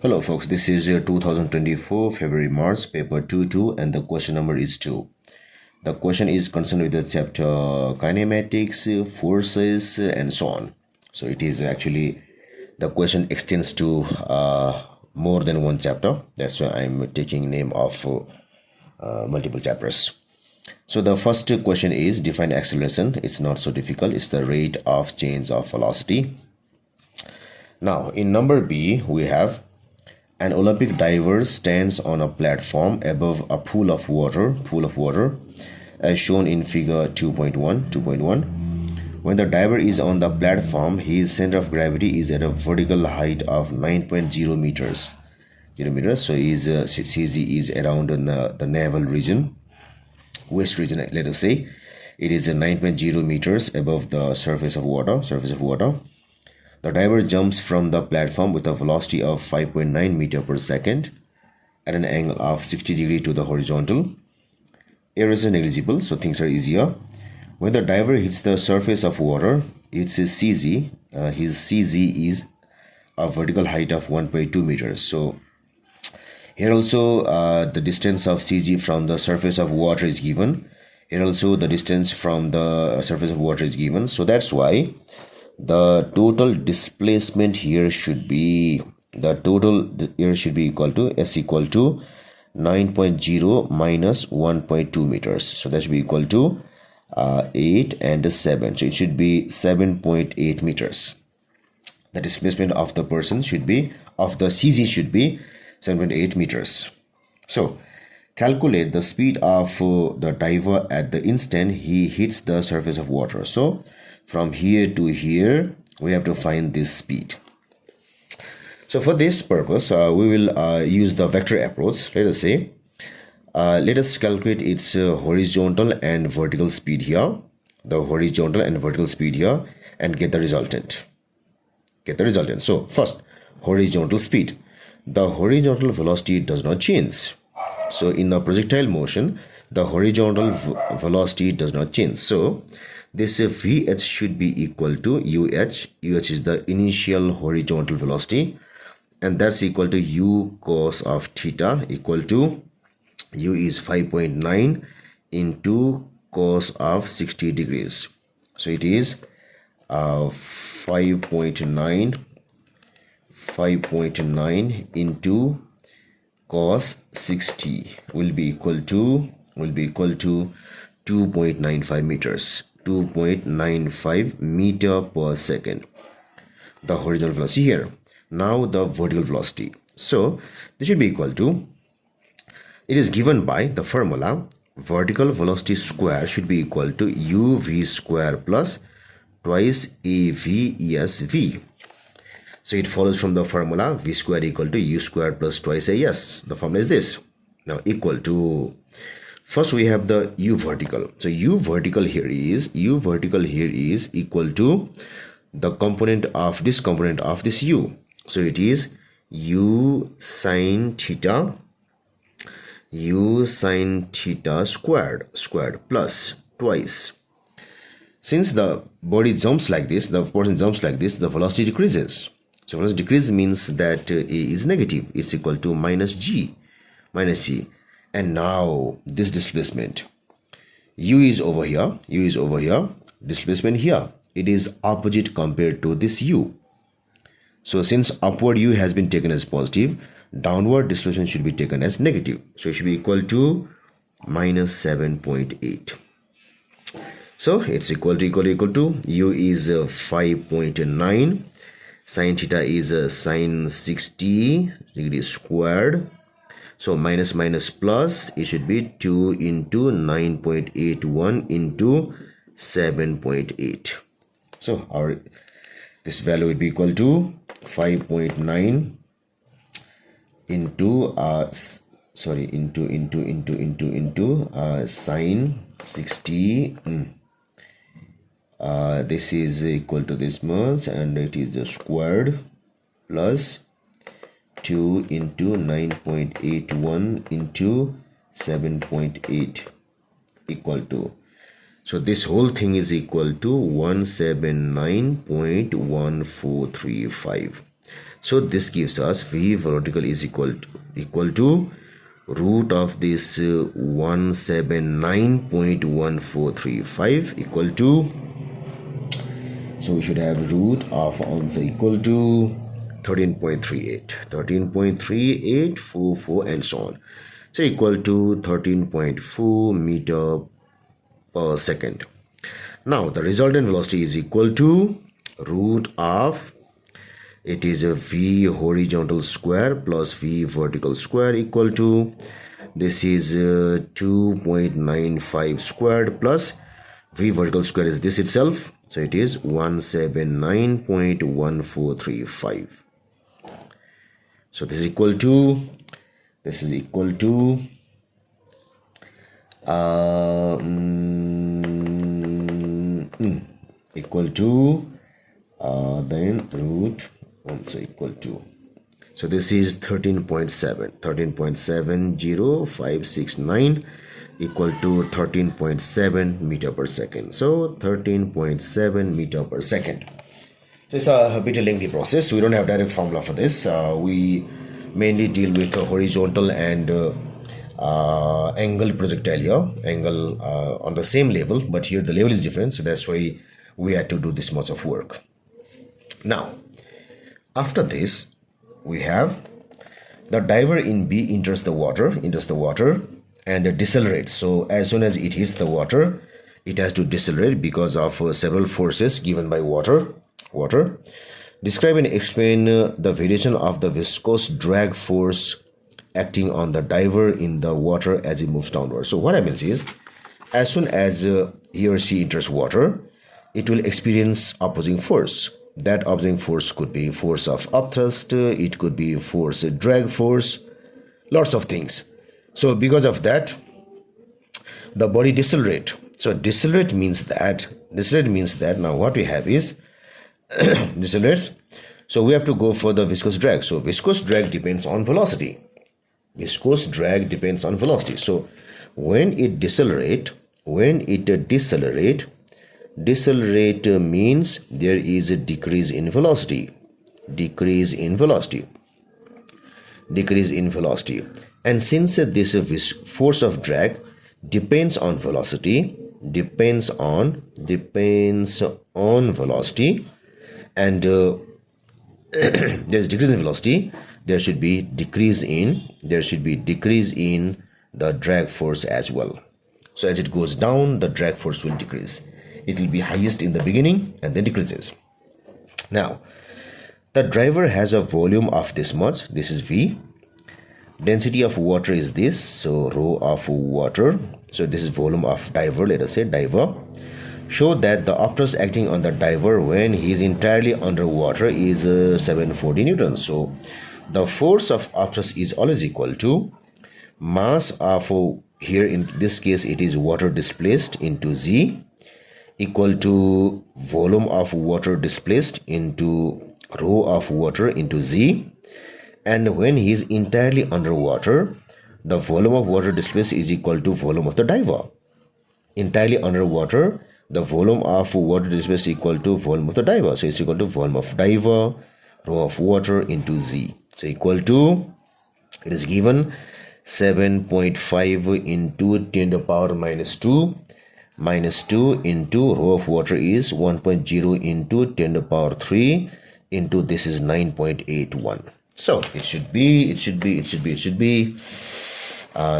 Hello folks, this is your 2024 February March paper 2 and the question number is 2. The question is concerned with the chapter kinematics, forces and so on. So it is actually the question extends to more than one chapter. That's why I'm taking name of multiple chapters. So the first question is define acceleration. It's not so difficult. It's the rate of change of velocity. Now in number B we have an Olympic diver stands on a platform above a pool of water, as shown in figure 2.1. When the diver is on the platform, his center of gravity is at a vertical height of 9.0 meters. So his CG is around the navel region, waist region, let us say. It is 9.0 meters above the surface of water. The diver jumps from the platform with a velocity of 5.9 meter per second at an angle of 60 degrees to the horizontal. Air is negligible, so things are easier. When the diver hits the surface of water, it's his CG. His CG is a vertical height of 1.2 meters. So here also the distance of CG from the surface of water is given. Here also the distance from the surface of water is given. So that's why the total displacement here should be equal to S equal to 9.0 minus 1.2 meters. So that should be equal to 8 and 7. So it should be 7.8 meters. The displacement of the person should be, of the CG should be 7.8 meters. So calculate the speed of the diver at the instant he hits the surface of water. So from here to here we have to find this speed. So for this purpose we will use the vector approach. Let us say let us calculate its horizontal and vertical speed here, and get the resultant. So first, horizontal speed. The horizontal velocity does not change. So in a projectile motion, the horizontal velocity does not change. So this VH should be equal to UH. UH is the initial horizontal velocity, and that's equal to U cos of theta, equal to U is 5.9 into cos of 60 degrees. So it is 5.9 into cos 60 will be equal to 2.95 meters. 2.95 meter per second, the horizontal velocity here. Now the vertical velocity, so this should be equal to, it is given by the formula, vertical velocity square should be equal to uv square plus twice avsv. So it follows from the formula v square equal to u square plus twice as. The formula is this. Now equal to, first we have the u vertical. So u vertical here is equal to the component of this u. So it is u sine theta squared plus twice. Since the body jumps like this, the person jumps like this, the velocity decreases. So velocity decrease means that a is negative. It's equal to minus g. And now this displacement, u is over here, displacement here, it is opposite compared to this u. So since upward u has been taken as positive, downward displacement should be taken as negative. So it should be equal to minus 7.8. So it's equal to u is 5.9, sine theta is sine 60 degrees squared. So minus plus, it should be 2 into 9.81 into 7.8. So this value would be equal to 5.9 into sine 60. This is equal to this much, and it is squared plus 2 into 9.81 into 7.8 equal to, so this whole thing is equal to 179.1435. So this gives us V vertical is equal to root of this 179.1435 equal to, so we should have root of answer equal to 13.38, and so on. So equal to 13.4 meter per second. Now the resultant velocity is equal to root of, it is a V horizontal square plus V vertical square equal to, this is 2.95 squared plus V vertical square is this itself, so it is 179.1435. So this is equal to then root also equal to, so this is 13.70569 equal to 13.7 meter per second. So 13.7 meter per second. So it's a bit lengthy process, so we don't have direct formula for this. We mainly deal with horizontal and angle projectile here, angle on the same level, but here the level is different, so that's why we had to do this much of work. Now after this, we have the diver in B enters the water and decelerates. So as soon as it hits the water, it has to decelerate because of several forces given by water. Describe and explain the variation of the viscous drag force acting on the diver in the water as it moves downward. So what happens is, as soon as he or she enters water, it will experience opposing force. That opposing force could be force of upthrust, it could be force drag force, lots of things. So because of that, the body decelerate. So decelerate means that now what we have is decelerates. So we have to go for the viscous drag. So viscous drag depends on velocity. So when it decelerate means there is a decrease in velocity. And since this force of drag depends on velocity, and there's decrease in velocity, there should be decrease in the drag force as well. So as it goes down, the drag force will decrease. It will be highest in the beginning and then decreases. Now the driver has a volume of this much, this is V. Density of water is this, so rho of water. So this is volume of diver, let us say diver. Show that the upthrust acting on the diver when he is entirely underwater is 740 newtons. So the force of upthrust is always equal to mass of, here in this case it is water displaced into Z, equal to volume of water displaced into rho of water into Z. And when he is entirely underwater, the volume of water displaced is equal to volume of the diver. Entirely underwater, the volume of water displaced is equal to volume of the diver. So it's equal to volume of diver, rho of water into Z. So equal to, it is given 7.5 into 10 to the power minus 2 into rho of water is 1.0 into 10 to the power 3 into this is 9.81. So it should be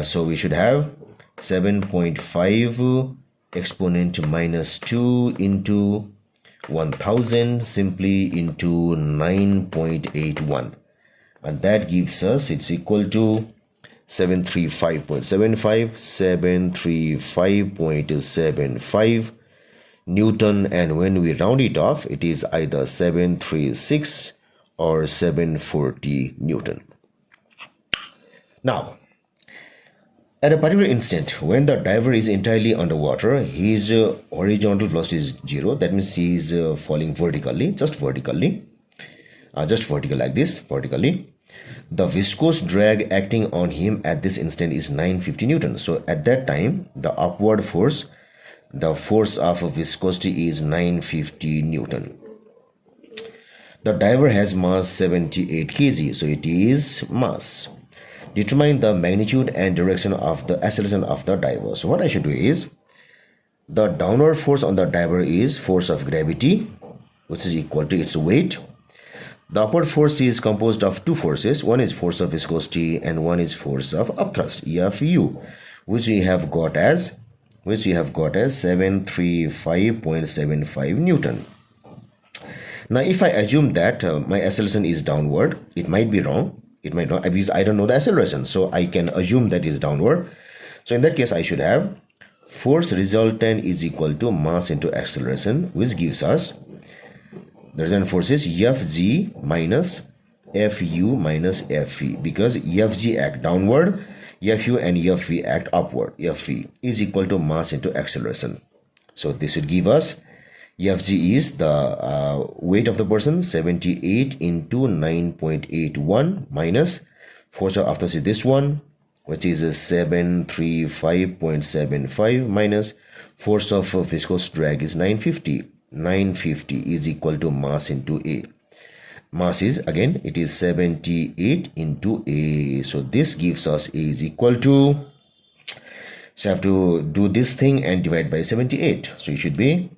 so we should have 7.5 exponent minus 2 into 1000 simply into 9.81, and that gives us, it's equal to 735.75 Newton, and when we round it off, it is either 736 or 740 Newton. Now, at a particular instant, when the diver is entirely underwater, his horizontal velocity is 0. That means he is falling vertically, just vertical like this, vertically. The viscous drag acting on him at this instant is 950 Newton. So at that time, the upward force, the force of viscosity is 950 Newton. The diver has mass 78 kg, so it is mass. Determine the magnitude and direction of the acceleration of the diver. So what I should do is, the downward force on the diver is force of gravity, which is equal to its weight. The upward force is composed of two forces. One is force of viscosity and one is force of upthrust, EFU, which we have got as 735.75 Newton. Now, if I assume that my acceleration is downward, it might be wrong. It might not, because I don't know the acceleration. So I can assume that is downward. So in that case, I should have force resultant is equal to mass into acceleration, which gives us the resultant force is Fg minus Fu minus Fe, because Fg act downward, Fu and Fe act upward. Fe is equal to mass into acceleration. So this would give us Fg is the weight of the person, 78 into 9.81 minus force of upthrust is this one, which is 735.75 minus force of viscous drag is 950. 950 is equal to mass into A. Mass is, again, it is 78 into A. So this gives us A is equal to, so I have to do this thing and divide by 78. So it should be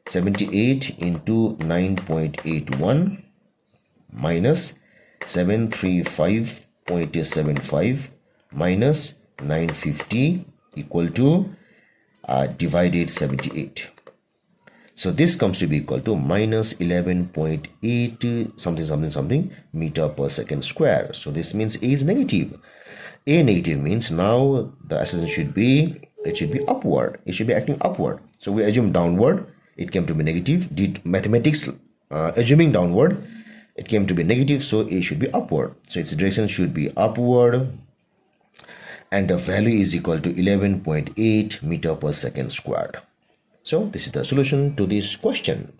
78 into 9.81 minus 735.75 minus 950 equal to divided 78. So this comes to be equal to minus 11.8 something meter per second square. So this means A is negative. A negative means now the acceleration should be upward. It should be acting upward. So we assume downward, it came to be negative. Did mathematics assuming downward, it came to be negative, so A should be upward. So its direction should be upward, and the value is equal to 11.8 meter per second squared. So this is the solution to this question.